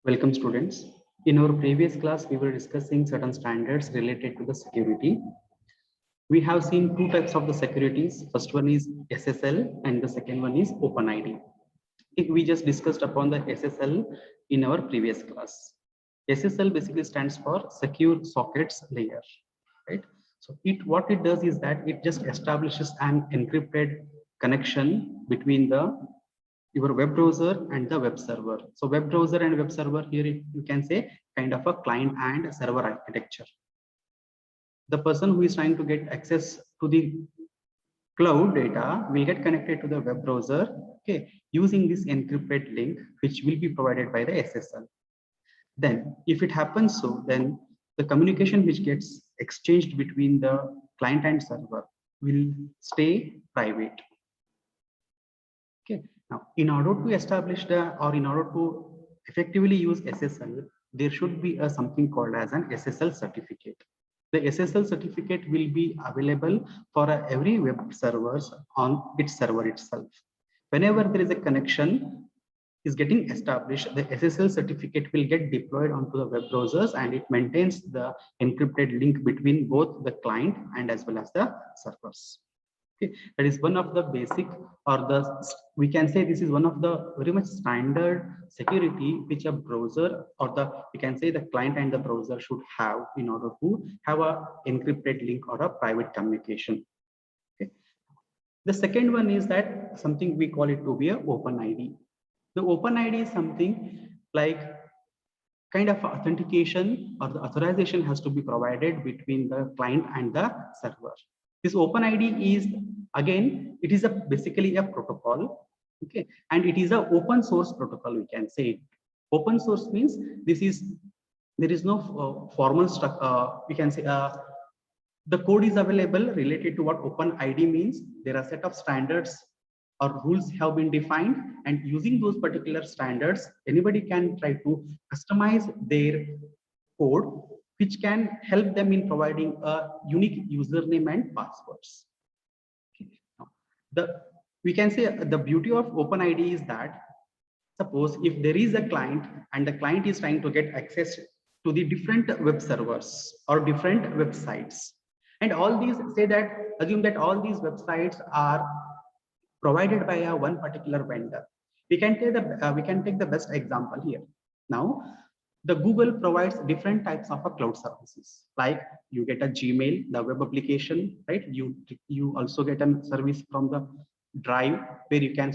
Welcome students. In our previous class, we were discussing certain standards related to the security. We have seen two types of the securities. First one is SSL and the second one is OpenID. We just discussed upon the SSL in our previous class. SSL basically stands for Secure Sockets Layer, right? So what it does is that it just establishes an encrypted connection between your web browser and the web server. So web browser and web server here, you can say kind of a client and server architecture. The person who is trying to get access to the cloud data will get connected to the web browser, okay, using this encrypted link, which will be provided by the SSL. Then if it happens so, then the communication which gets exchanged between the client and server will stay private. Okay. Now, in order to establish in order to effectively use SSL, there should be something called as an SSL certificate. The SSL certificate will be available for every web servers on its server itself. Whenever there is a connection is getting established, the SSL certificate will get deployed onto the web browsers and it maintains the encrypted link between both the client and as well as the servers. Okay, that is one of the basic, or we can say this is one of the very much standard security which a browser, or we can say the client and the browser should have in order to have a encrypted link or a private communication. Okay. The second one is that something we call it to be a OpenID. The OpenID is something like kind of authentication, or the authorization has to be provided between the client and the server. This OpenID is, again, it is basically a protocol, okay, and it is an open source protocol, we can say. Open source means there is no formal structure, we can say the code is available related to what OpenID means. There are a set of standards or rules have been defined, and using those particular standards, anybody can try to customize their code, which can help them in providing a unique username and passwords. Okay. Now, we can say the beauty of OpenID is that suppose if there is a client and the client is trying to get access to the different web servers or different websites, and all these assume that all these websites are provided by one particular vendor. We can take the best example here. Now, the Google provides different types of cloud services. Like you get a Gmail, the web application, right? You also get a service from the Drive where you can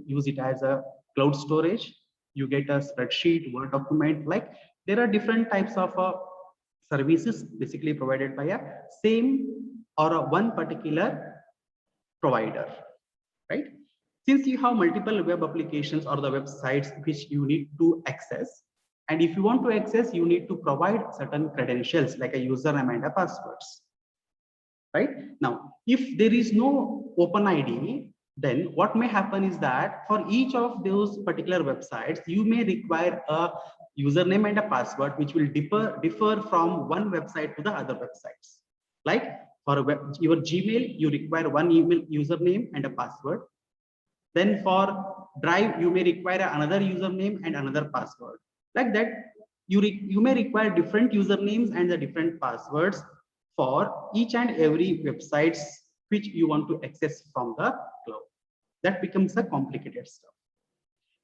use it as a cloud storage. You get a spreadsheet, Word document. Like there are different types of services basically provided by a same or one particular provider. Right? Since you have multiple web applications or the websites which you need to access, and if you want to access, you need to provide certain credentials like a username and a passwords. Right? Now, if there is no OpenID, then what may happen is that for each of those particular websites, you may require a username and a password which will differ from one website to the other websites. Like for your Gmail, you require one email username and a password. Then for Drive, you may require another username and another password. Like that, you may require different usernames and the different passwords for each and every websites which you want to access from the cloud. That becomes a complicated stuff.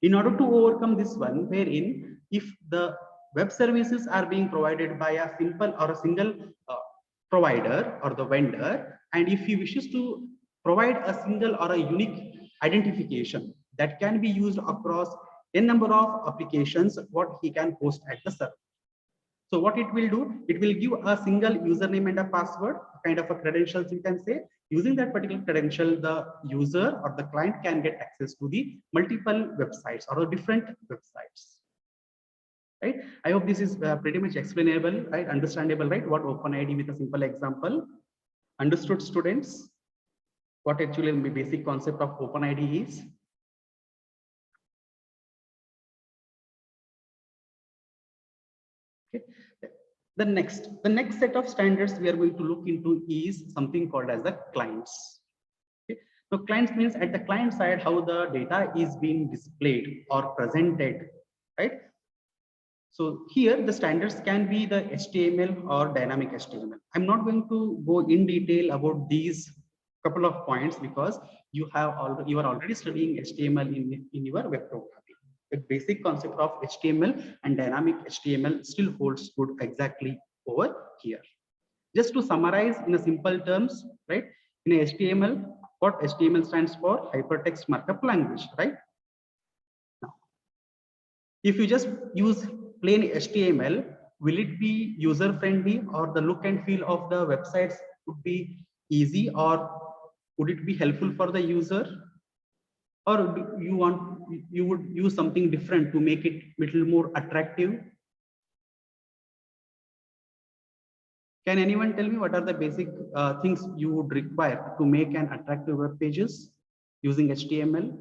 In order to overcome this one, wherein if the web services are being provided by a simple or a single provider or the vendor, and if he wishes to provide a single or a unique identification that can be used across a number of applications, what he can host at the server. So what it will do, it will give a single username and a password, kind of a credentials you can say. Using that particular credential, the user or the client can get access to the multiple websites or the different websites. Right? I hope this is pretty much explainable, right? Understandable, right? What OpenID with a simple example. Understood, students? What actually the basic concept of OpenID is? Okay. The next set of standards we are going to look into is something called as the clients. Okay. So clients means at the client side how the data is being displayed or presented, right? So here the standards can be the HTML or dynamic HTML. I'm not going to go in detail about these couple of points because you are already studying HTML in your web programming. The basic concept of HTML and dynamic HTML still holds good exactly over here. Just to summarize in a simple terms, right? In HTML, what HTML stands for? Hypertext Markup Language, right? Now, if you just use plain HTML, will it be user friendly, or the look and feel of the websites would be easy, or would it be helpful for the user? Or you would use something different to make it little more attractive? Can anyone tell me what are the basic things you would require to make an attractive web pages using HTML?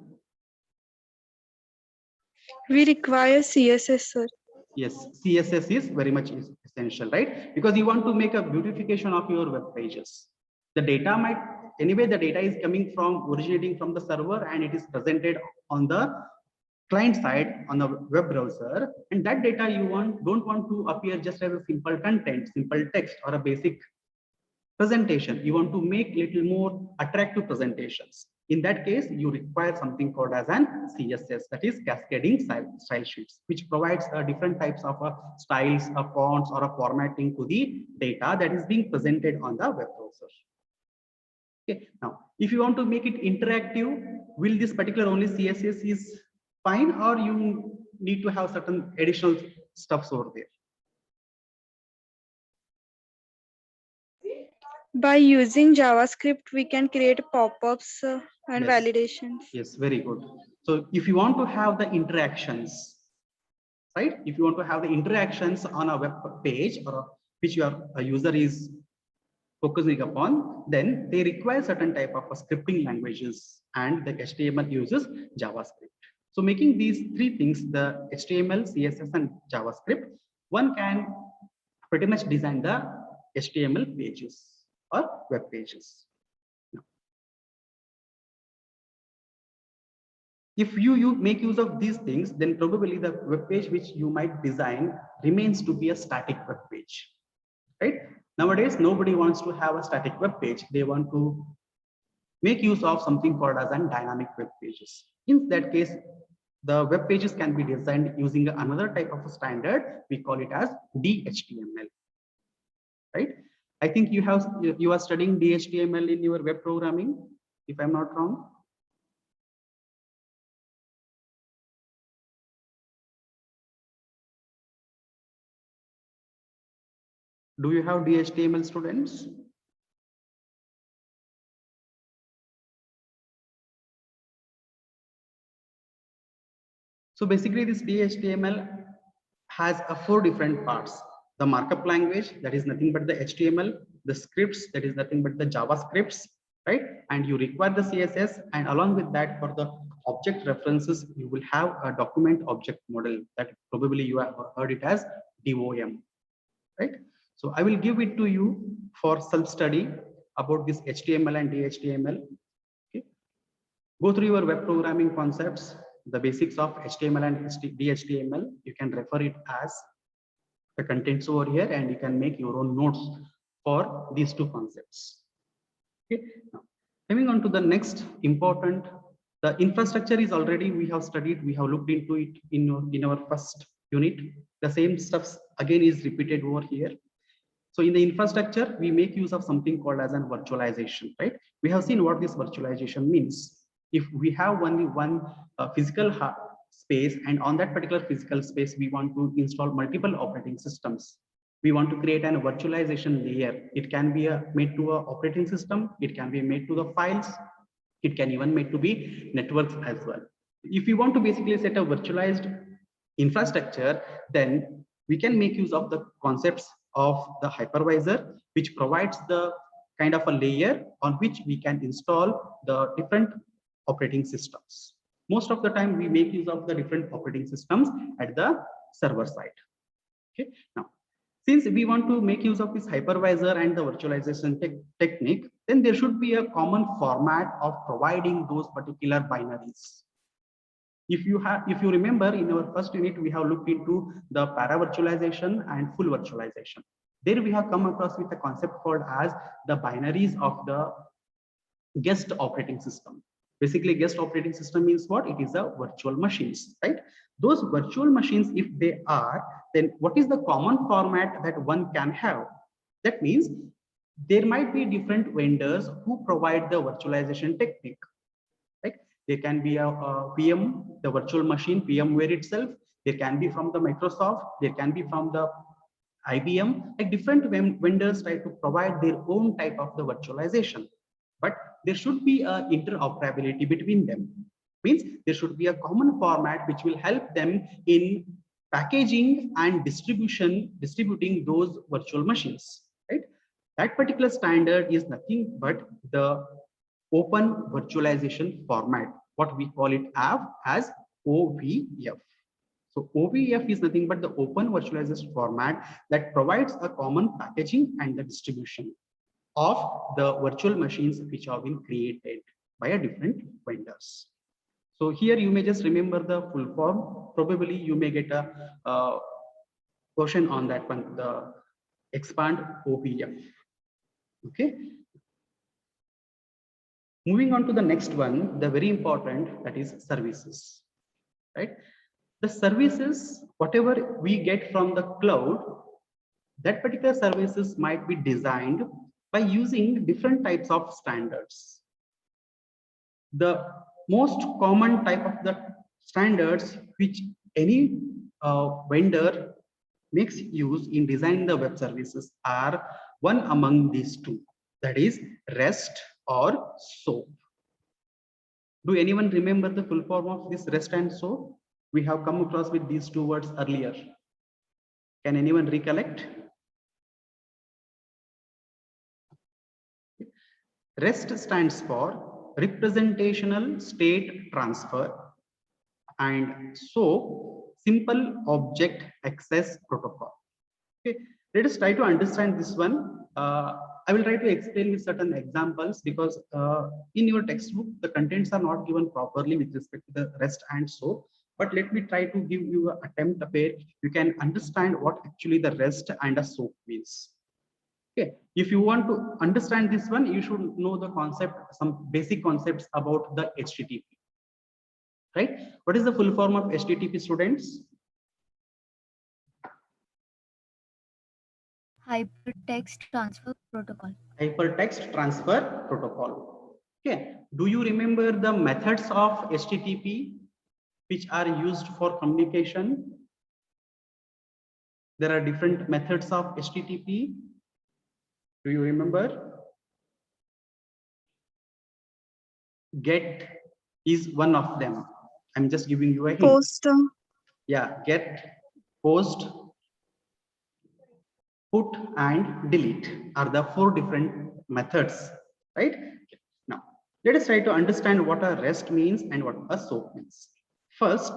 We require CSS, sir. Yes, CSS is very much essential, right? Because you want to make a beautification of your web pages. The data might, anyway, the data is coming from, originating from the server, and it is presented on the client side on the web browser, and that data you don't want to appear just as a simple content, simple text, or a basic presentation. You want to make little more attractive presentations. In that case, you require something called as an CSS, that is cascading style sheets, which provides different types of styles, fonts, or a formatting to the data that is being presented on the web browser. Okay. Now, if you want to make it interactive, will this particular only CSS is fine, or you need to have certain additional stuffs over there? By using JavaScript, we can create pop-ups and Yes. validations. Yes, very good. So if you want to have the interactions, right? If you want to have the interactions on a web page, or which your user is focusing upon, then they require certain type of scripting languages, and the HTML uses JavaScript. So making these three things, the HTML, CSS, and JavaScript, one can pretty much design the HTML pages or web pages. If you make use of these things, then probably the web page which you might design remains to be a static web page, right? Nowadays, nobody wants to have a static web page. They want to make use of something called as an dynamic web pages. In that case, the web pages can be designed using another type of a standard. We call it as DHTML, right? I think you are studying DHTML in your web programming, if I'm not wrong. Do you have DHTML, students? So basically this DHTML has 4 different parts. The markup language, that is nothing but the HTML, the scripts, that is nothing but the JavaScripts, right? And you require the CSS, and along with that, for the object references, you will have a document object model that probably you have heard it as DOM, right? So I will give it to you for self-study about this HTML and DHTML. Okay. Go through your web programming concepts, the basics of HTML and DHTML. You can refer it as the contents over here, and you can make your own notes for these two concepts. Okay. Now, coming on to the next important, the infrastructure is already we have studied, we have looked into it in our first unit. The same stuff again is repeated over here. So in the infrastructure, we make use of something called as an virtualization, right? We have seen what this virtualization means. If we have only one physical space, and on that particular physical space, we want to install multiple operating systems. We want to create a virtualization layer. It can be made to an operating system. It can be made to the files. It can even made to be networks as well. If you want to basically set a virtualized infrastructure, then we can make use of the concepts of the hypervisor, which provides the kind of a layer on which we can install the different operating systems. Most of the time, we make use of the different operating systems at the server side. Okay. Now, since we want to make use of this hypervisor and the virtualization technique, then there should be a common format of providing those particular binaries. If you remember, in our first unit, we have looked into the para-virtualization and full virtualization. There we have come across with a concept called as the binaries of the guest operating system. Basically, guest operating system means what? It is a virtual machines, right? Those virtual machines, if they are, then what is the common format that one can have? That means there might be different vendors who provide the virtualization technique. Right? There can be a PM, the virtual machine, VMware itself. There can be from the Microsoft. There can be from the IBM. Like different vendors try to provide their own type of the virtualization. But there should be a interoperability between them. Means there should be a common format which will help them in packaging and distributing those virtual machines. Right? That particular standard is nothing but the open virtualization format, what we call it as OVF. So OVF is nothing but the open virtualization format that provides a common packaging and the distribution of the virtual machines which have been created by a different vendors. So here you may just remember the full form. Probably you may get a question on that one, the expand OVF. Okay. Moving on to the next one, the very important, that is services, right? The services, whatever we get from the cloud, that particular services might be designed by using different types of standards. The most common type of the standards which any vendor makes use in designing the web services are one among these two, that is REST or SOAP. Do anyone remember the full form of this REST and SOAP? We have come across with these two words earlier. Can anyone recollect? REST stands for Representational State Transfer, and SOAP, Simple Object Access Protocol. Okay, let us try to understand this one. I will try to explain with certain examples because in your textbook, the contents are not given properly with respect to the REST and SOAP. But let me try to give you an attempt where you can understand what actually the REST and a SOAP means. Okay, if you want to understand this one, you should know the concept, some basic concepts about the HTTP. Right? What is the full form of HTTP, students? Hypertext Transfer Protocol. Hypertext Transfer Protocol. Okay. Do you remember the methods of HTTP which are used for communication? There are different methods of HTTP. Do you remember? GET is one of them. I'm just giving you a hint. Post. Yeah, GET, POST, PUT, and DELETE are the four different methods, right? Now, let us try to understand what a REST means and what a SOAP means. First,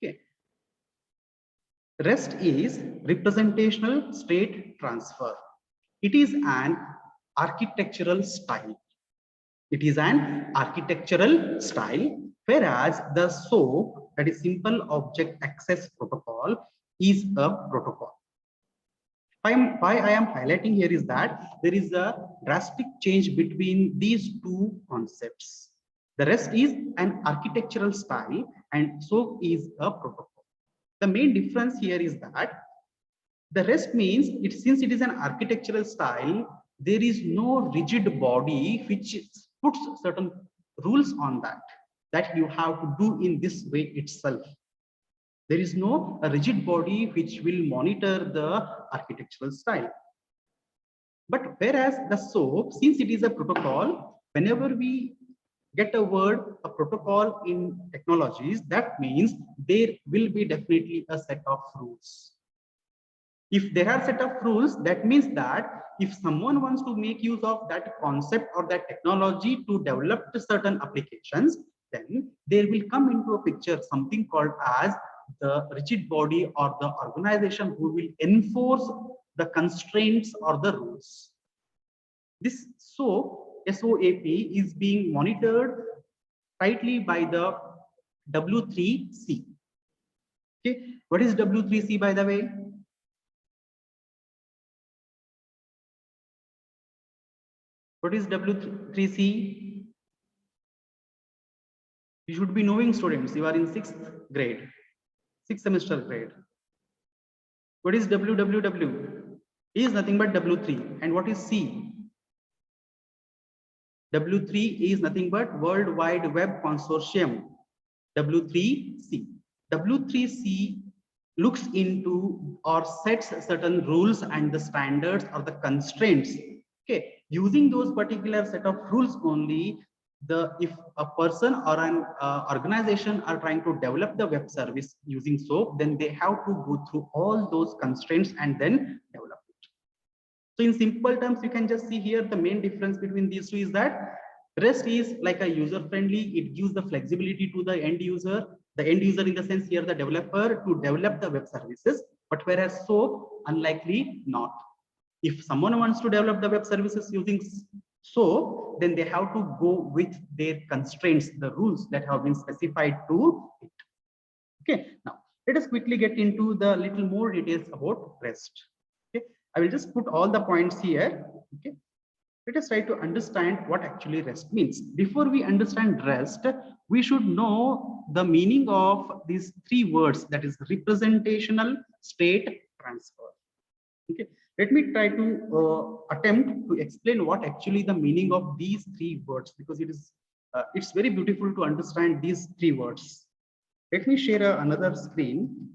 okay, REST is representational state transfer. It is an architectural style. It is an architectural style, whereas the SOAP, that is Simple Object Access Protocol, is a protocol. Why I am highlighting here is that there is a drastic change between these two concepts. The REST is an architectural style and SOAP is a protocol. The main difference here is that the REST means since it is an architectural style, there is no rigid body which puts certain rules on that you have to do in this way itself. There is no rigid body which will monitor the architectural style. But whereas the SOAP, since it is a protocol, whenever we get a word, a protocol in technologies, that means there will be definitely a set of rules. If there are set of rules, that means that if someone wants to make use of that concept or that technology to develop certain applications, then there will come into a picture something called as the rigid body or the organization who will enforce the constraints or the rules. This SOAP is being monitored tightly by the W3C. Okay, what is W3C, by the way? What is W3C? You should be knowing, students. You are in 6th grade, 6th semester grade. What is WWW? Is nothing but W3. And what is C? W3 is nothing but World Wide Web Consortium. W3C. W3C looks into or sets certain rules and the standards or the constraints. Okay, using those particular set of rules only, if a person or an organization are trying to develop the web service using SOAP, then they have to go through all those constraints and then develop it. So in simple terms, you can just see here the main difference between these two is that REST is like a user friendly. It gives the flexibility to the end user in the sense here the developer to develop the web services, but whereas SOAP unlikely not. If someone wants to develop the web services using SOAP, then they have to go with their constraints, the rules that have been specified to it. Okay, now let us quickly get into the little more details about REST. Okay, I will just put all the points here. Okay, let us try to understand what actually REST means. Before we understand REST, we should know the meaning of these three words, that is representational state transfer. Okay, let me try to attempt to explain what actually the meaning of these three words, because it's very beautiful to understand these three words. Let me share another screen.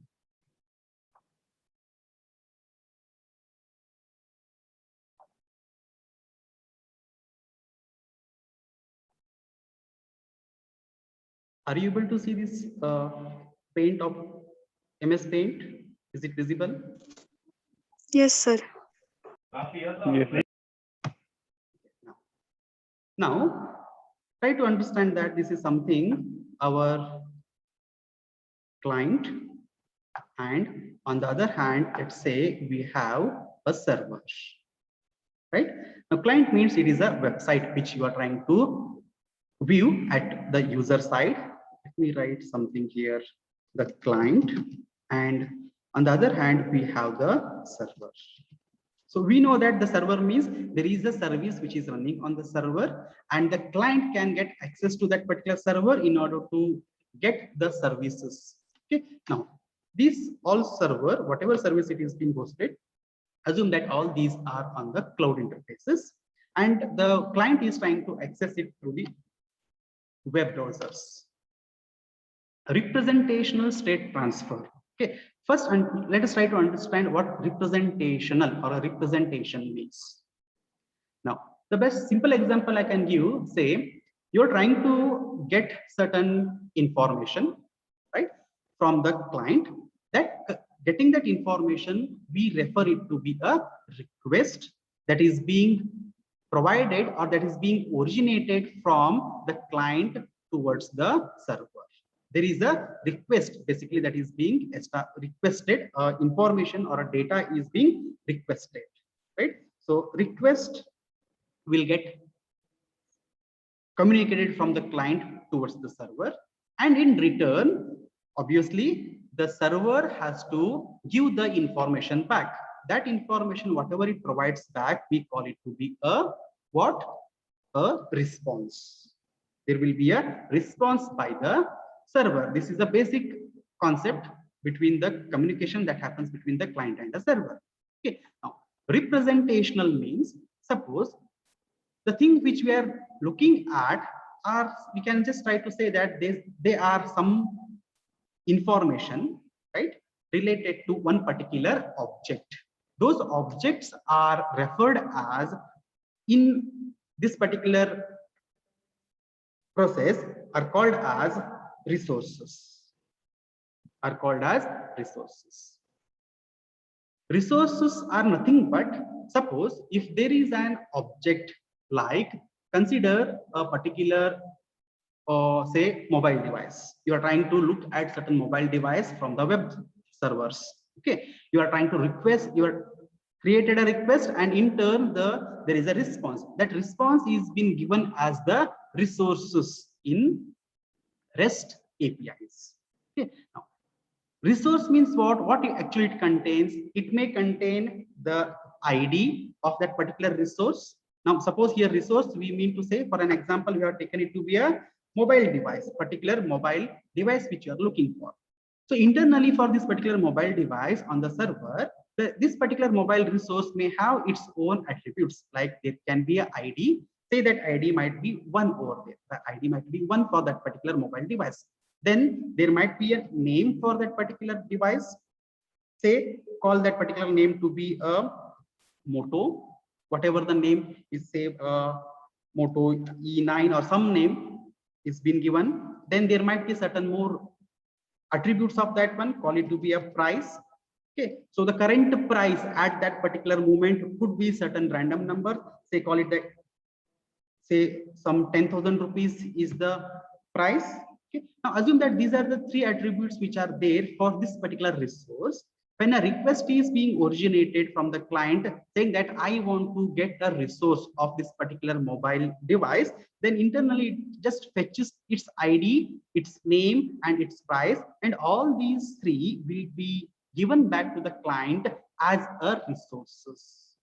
Are you able to see this paint of MS Paint? Is it visible? Yes, sir. Yes. Now, try to understand that this is something our client, and on the other hand, let's say we have a server, right? Now, client means it is a website which you are trying to view at the user side. Let me write something here, the client, and on the other hand, we have the server. So we know that the server means there is a service which is running on the server, and the client can get access to that particular server in order to get the services. Okay, now this all server, whatever service it is being hosted, assume that all these are on the cloud interfaces, and the client is trying to access it through the web browsers. Representational state transfer. Okay, first let us try to understand what representational or a representation means. Now, the best simple example I can give, say you're trying to get certain information, right, from the client. That getting that information, we refer it to be a request that is being provided or that is being originated from the client towards the server. There is a request basically that is being requested, information or a data is being requested, right? So request will get communicated from the client towards the server, and in return, obviously, the server has to give the information back. That information, whatever it provides back, we call it to be a what? A response. There will be a response by the server. This is a basic concept between the communication that happens between the client and the server. Okay. Now, representational means, suppose the thing which we are looking at are, we can just try to say that they are some information, right, related to one particular object. Those objects are referred as, in this particular process, are called as resources. Are called as resources. Resources are nothing but, suppose if there is an object, like consider a particular say mobile device. You are trying to look at certain mobile device from the web servers. Okay, you are trying to request, you are created a request, and in turn there is a response. That response is being given as the resources in REST APIs. Okay. Now, resource means what? What actually it contains? It may contain the ID of that particular resource. Now, suppose here resource, we mean to say, for an example, we have taken it to be a mobile device, particular mobile device which you are looking for. So internally for this particular mobile device on the server, this particular mobile resource may have its own attributes, like there can be an ID. Say that ID might be 1 over there. The ID might be 1 for that particular mobile device. Then there might be a name for that particular device. Say, call that particular name to be a Moto, whatever the name is, say Moto E9 or some name is been given. Then there might be certain more attributes of that one, call it to be a price. Okay, so the current price at that particular moment could be certain random number. Say, call it that, say some 10,000 rupees is the price. Okay, now assume that these are the 3 attributes which are there for this particular resource. When a request is being originated from the client saying that I want to get a resource of this particular mobile device, then internally it just fetches its ID, its name, and its price, and all these 3 will be given back to the client as a resources.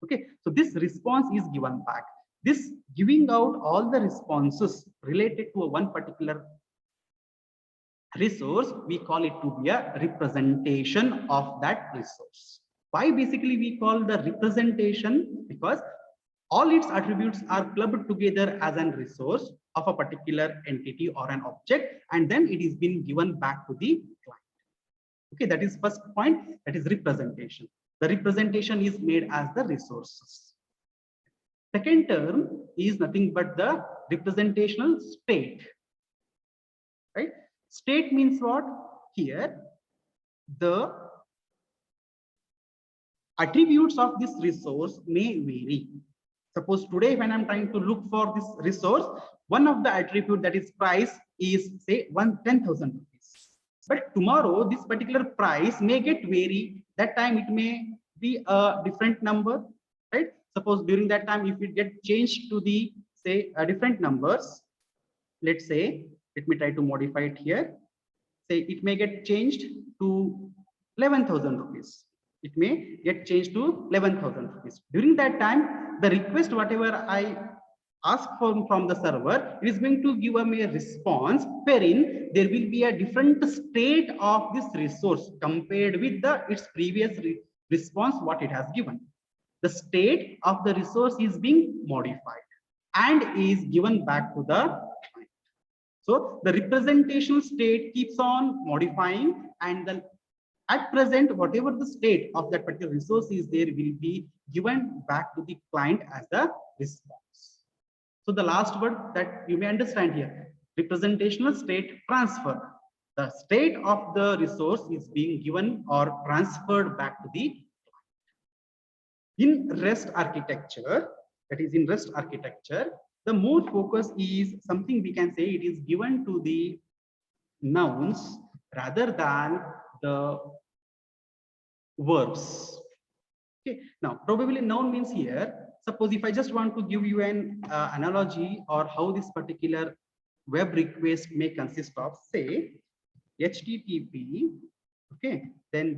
Okay, so this response is given back. This giving out all the responses related to one particular resource, we call it to be a representation of that resource. Why basically we call the representation? Because all its attributes are clubbed together as a resource of a particular entity or an object, and then it is being given back to the client. Okay, that is first point, that is representation. The representation is made as the resources. Second term is nothing but the representational state, right? State means what? Here, the attributes of this resource may vary. Suppose today when I'm trying to look for this resource, one of the attribute that is price is say 10,000 rupees. But tomorrow this particular price may get vary. That time it may be a different number, right? Suppose during that time if it get changed to the say different numbers, let's say, let me try to modify it here. Say it may get changed to 11,000 rupees. It may get changed to 11,000 rupees. During that time, the request, whatever I ask for from the server, it is going to give me a response wherein there will be a different state of this resource compared with its previous response, what it has given. The state of the resource is being modified and is given back to the client. So the representational state keeps on modifying, and at present, whatever the state of that particular resource is there will be given back to the client as the response. So the last word that you may understand here, representational state transfer. The state of the resource is being given or transferred back to the client. In REST architecture, that is in REST architecture, the more focus is something we can say it is given to the nouns rather than the verbs. Okay, now probably noun means here, suppose if I just want to give you an analogy or how this particular web request may consist of, say HTTP, okay, then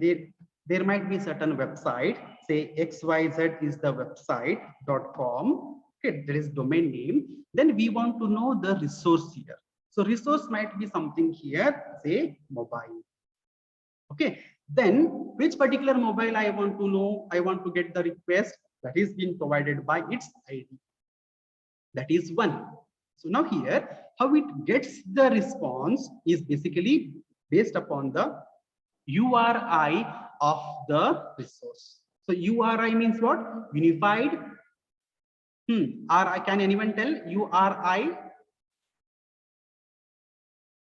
there might be certain website, say XYZ is the website.com. Okay, there is domain name. Then we want to know the resource here. So resource might be something here, say mobile. Okay, then which particular mobile I want to know, I want to get the request that is being provided by its ID. That is one. So now here, how it gets the response is basically based upon the URI of the resource. So URI means what? Unified. Can anyone tell? URI,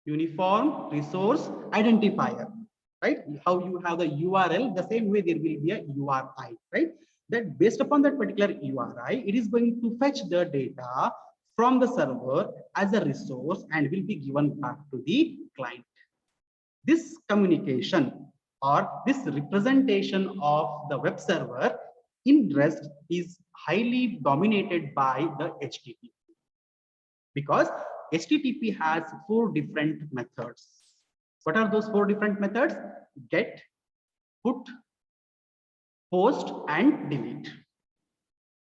uniform resource identifier, right? How you have the URL, the same way there will be a URI, right? That based upon that particular URI, it is going to fetch the data from the server as a resource and will be given back to the client. This communication or this representation of the web server in REST is highly dominated by the HTTP, because HTTP has 4 different methods. What are those 4 different methods? Get, put, post, and delete.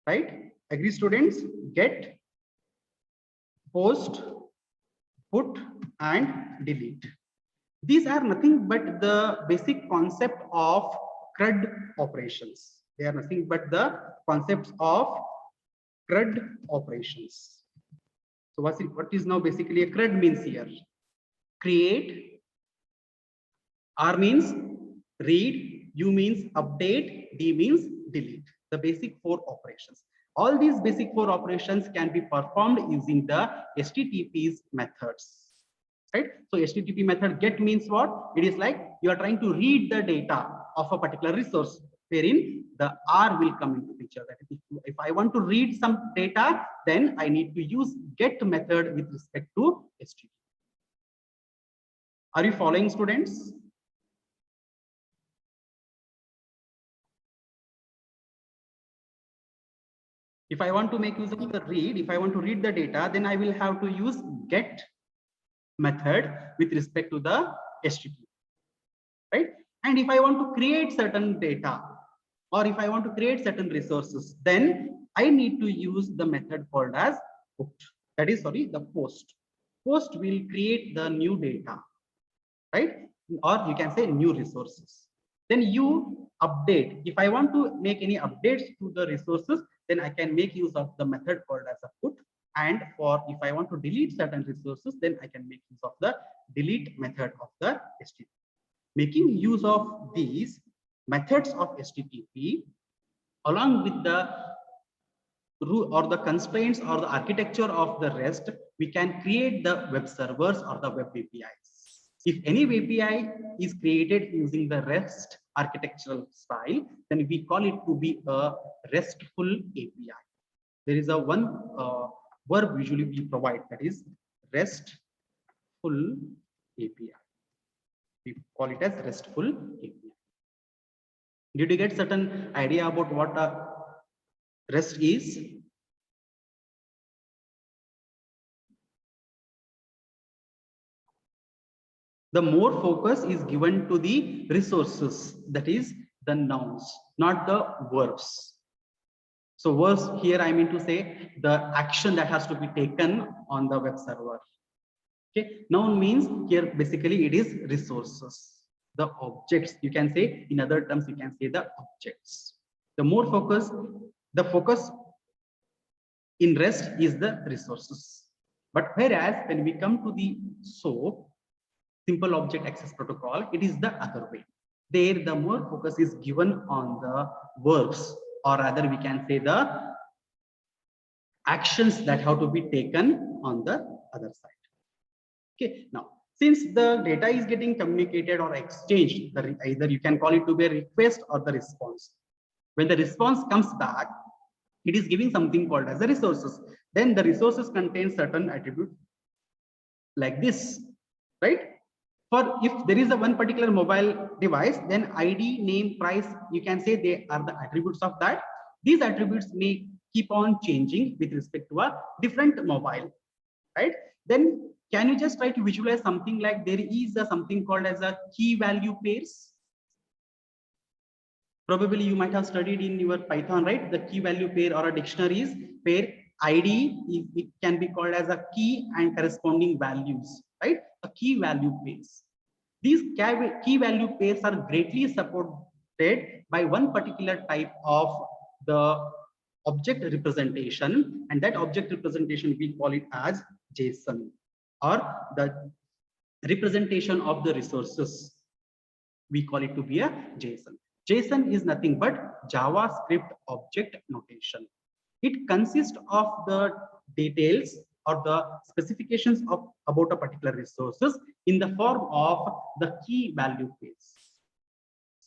Right? Agree, students? Get, post, put, and delete. These are nothing but the basic concept of CRUD operations. They are nothing but the concepts of CRUD operations. So what is now basically a CRUD means here? Create, R means read, U means update, D means delete. The basic 4 operations. All these basic 4 operations can be performed using the HTTP's methods. Right? So HTTP method get means what? It is like you are trying to read the data of a particular resource, wherein the R will come into picture. That if I want to read some data, then I need to use get method with respect to HTTP. Are you following, students? If I want to make use of the read, if I want to read the data, then I will have to use get method with respect to the HTTP, right? And if I want to create certain data, or if I want to create certain resources, then I need to use the method called as put. That is, sorry, the post. Post will create the new data, right? Or you can say new resources. Then you update. If I want to make any updates to the resources, then I can make use of the method called as a put. And for if I want to delete certain resources, then I can make use of the delete method of the HTTP. Making use of these methods of HTTP along with the rule or the constraints or the architecture of the REST, we can create the web servers or the web APIs. If any API is created using the REST architectural style, then we call it to be a RESTful API. There is a one verb usually we provide, that is RESTful API. We call it as RESTful API. Did you get certain idea about what a REST is? The more focus is given to the resources, that is the nouns, not the verbs. So verbs here I mean to say the action that has to be taken on the web server. Okay, noun means here basically it is resources, the objects. You can say in other terms, you can say the objects. The more focus, the focus in REST is the resources. But whereas when we come to the SOAP, simple object access protocol, it is the other way. There the more focus is given on the verbs, or rather we can say the actions that have to be taken on the other side. Okay, now since the data is getting communicated or exchanged, either you can call it to be a request or the response. When the response comes back, it is giving something called as the resources. Then the resources contain certain attributes like this, right? For if there is a one particular mobile device, then ID, name, price, you can say they are the attributes of that. These attributes may keep on changing with respect to a different mobile, right? Then can you just try to visualize something like there is a something called as a key value pairs? Probably you might have studied in your Python, right? The key value pair or a dictionaries pair ID, it can be called as a key and corresponding values, right? A key value pairs. These key value pairs are greatly supported by one particular type of the object representation, and that object representation we call it as JSON, or the representation of the resources. We call it to be a JSON. JSON is nothing but JavaScript object notation. It consists of the details or the specifications of about a particular resources in the form of the key value pairs.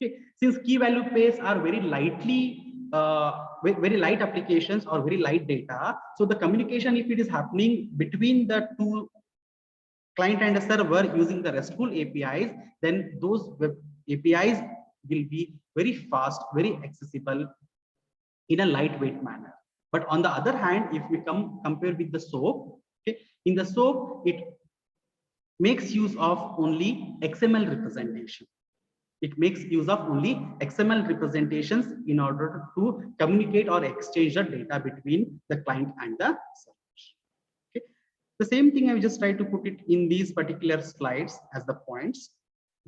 Okay. Since key value pairs are very lightly very light applications or very light data, so the communication, if it is happening between the two client and a server using the RESTful APIs, then those web APIs will be very fast, very accessible in a lightweight manner. But on the other hand, if we compare with the SOAP, Okay, in the SOAP, it makes use of only XML representation. It makes use of only XML representations in order to communicate or exchange the data between the client and the server. Okay. The same thing I just tried to put it in these particular slides as the points.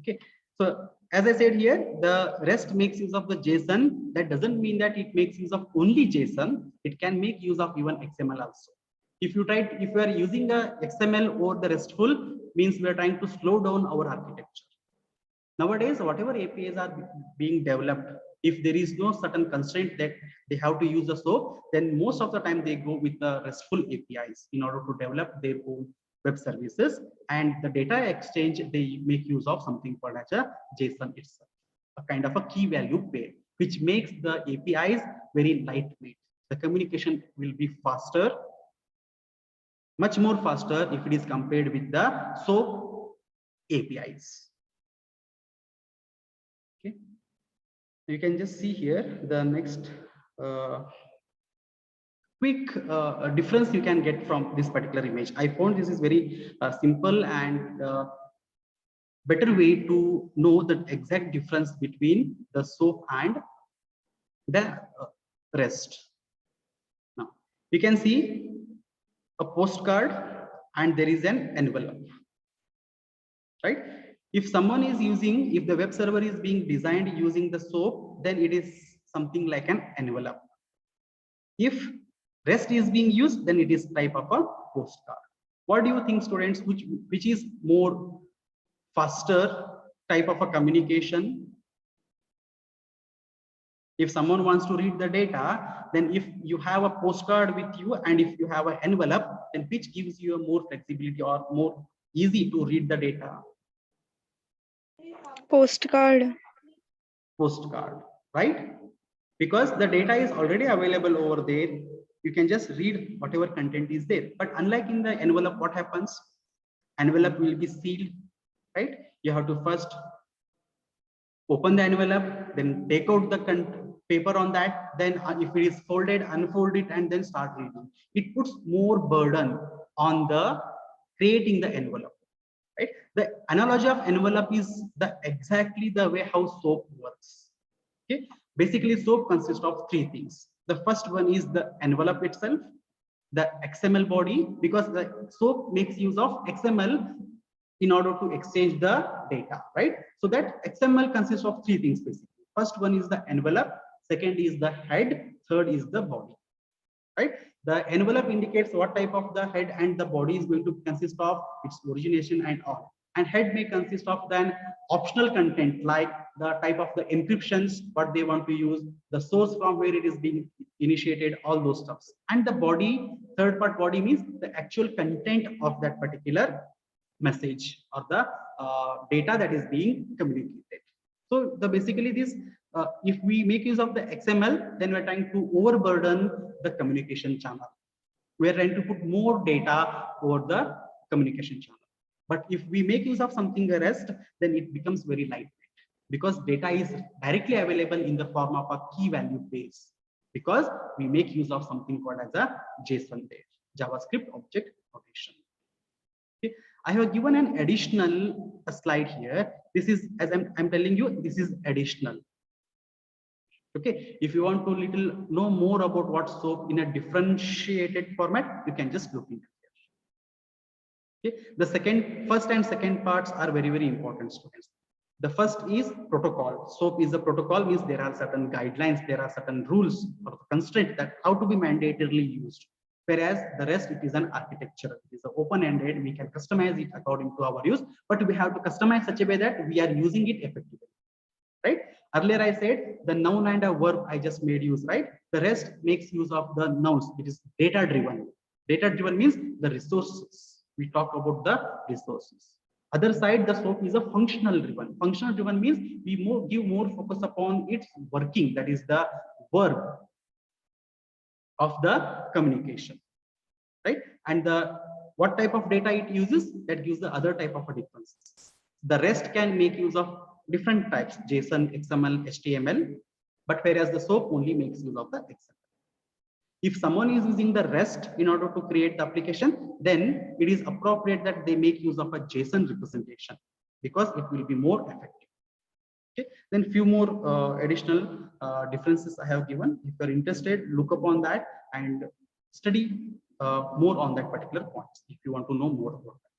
Okay. So as I said here, the REST makes use of the JSON. That doesn't mean that it makes use of only JSON. It can make use of even XML also. If you are using the XML or the RESTful, means we are trying to slow down our architecture. Nowadays, whatever APIs are being developed, if there is no certain constraint that they have to use the SOAP, then most of the time they go with the RESTful APIs in order to develop their own web services. And the data exchange, they make use of something called as a JSON itself, a kind of a key value pair, which makes the APIs very lightweight. The communication will be faster, much more faster if it is compared with the SOAP APIs. Okay, you can just see here the next quick difference you can get from this particular image. I found this is very simple and better way to know the exact difference between the SOAP and the REST. Now you can see a postcard and there is an envelope, right? If someone is using, if the web server is being designed using the SOAP, then it is something like an envelope. If REST is being used, then it is type of a postcard. What do you think, students? Which is more faster type of a communication? If someone wants to read the data, then if you have a postcard with you and if you have an envelope, then which gives you a more flexibility or more easy to read the data? Postcard. Postcard, right? Because the data is already available over there. You can just read whatever content is there. But unlike in the envelope, what happens? Envelope will be sealed, right? You have to first open the envelope, then take out the paper on that, then if it is folded, unfold it, and then start reading. It puts more burden on the creating the envelope, right? The analogy of envelope is exactly the way how SOAP works. Okay, basically SOAP consists of three things. The first one is the envelope itself, the XML body, because the SOAP makes use of XML in order to exchange the data, right? So that XML consists of three things basically. First one is the envelope, second is the head, third is the body, right? The envelope indicates what type of the head and the body is going to consist of, its origination and all. And head may consist of then optional content like the type of the encryptions, what they want to use, the source from where it is being initiated, all those stuffs. And the body, third part body means the actual content of that particular message or the data that is being communicated. So the basically this, if we make use of the XML, then we're trying to overburden the communication channel. We're trying to put more data over the communication channel. But if we make use of something REST, then it becomes very lightweight because data is directly available in the form of a key value base, because we make use of something called as a JSON there, JavaScript object notation. Okay. I have given an additional slide here. This is, as I'm telling you, this is additional. Okay, if you want to know more about what SOAP in a differentiated format, you can just look into it. Okay, the first and second parts are very, very important, students. The first is protocol. SOAP is a protocol, means there are certain guidelines, there are certain rules or constraints that how to be mandatorily used. Whereas the REST, it is an architecture, it is open-ended, we can customize it according to our use, but we have to customize such a way that we are using it effectively, right? Earlier I said the noun and a verb I just made use, right? The REST makes use of the nouns, it is data-driven. Data-driven means the resources. We talk about the resources. Other side, the SOAP is a functional driven. Functional driven means we give more focus upon its working, that is the verb of the communication, right? And what type of data it uses, that gives the other type of a difference. The REST can make use of different types, JSON, XML, HTML, but whereas the SOAP only makes use of the XML. If someone is using the REST in order to create the application, then it is appropriate that they make use of a JSON representation because it will be more effective. Okay, then few more additional differences I have given. If you're interested, look upon that and study more on that particular point if you want to know more about that.